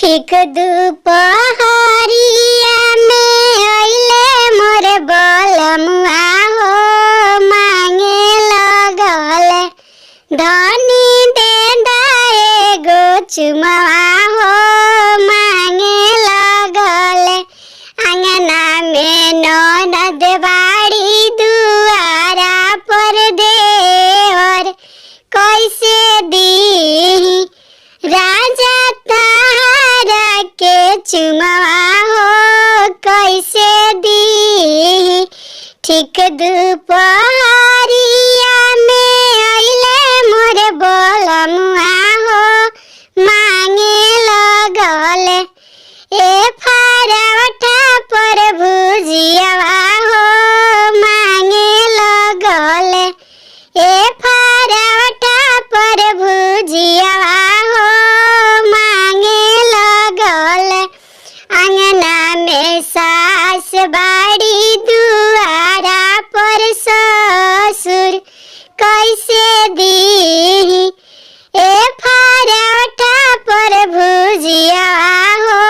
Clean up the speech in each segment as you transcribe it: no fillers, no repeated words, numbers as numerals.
ठीक दुपहरिया में अइले मोर बलमुआ हो मांगे लगल धनी दे दाए गो चुमवा हो मांगे लगल अंगना में ननद बाड़ी दुआरा पर देवर कैसे दीही राजा तारा के चुमवा हो कैसे दीही ठीक दुपहरिया में अइले मोर बलमुआ हो मांगे लगल ए फारवटा पर भुजियावा हो मांगे लगल ए फारवटा पर भुजियावा हो मांगे लगल अंगना में सास बाड़ी दुआरा पर ससुर कैसे दीही ए फारवटा पर भुजियावा हो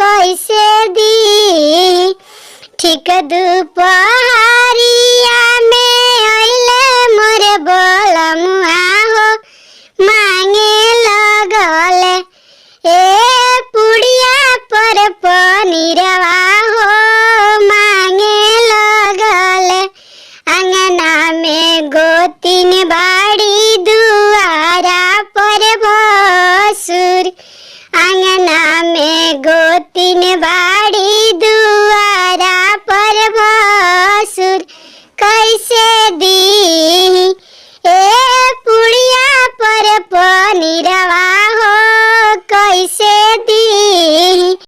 कैसे दीही ठीक दुपहरिया में अइले मोर बलमुआ हो मांगे लगल ए पुड़िया पर पनीरवा हो मांगे लगल अंगना में गोतिन बाड़ी दुआरा पर भसुर अंगना में गोतिन बाड़ी दुआरा पर भसुर कैसे दीही ए पुड़िया पर पनीरवा हो कैसे दी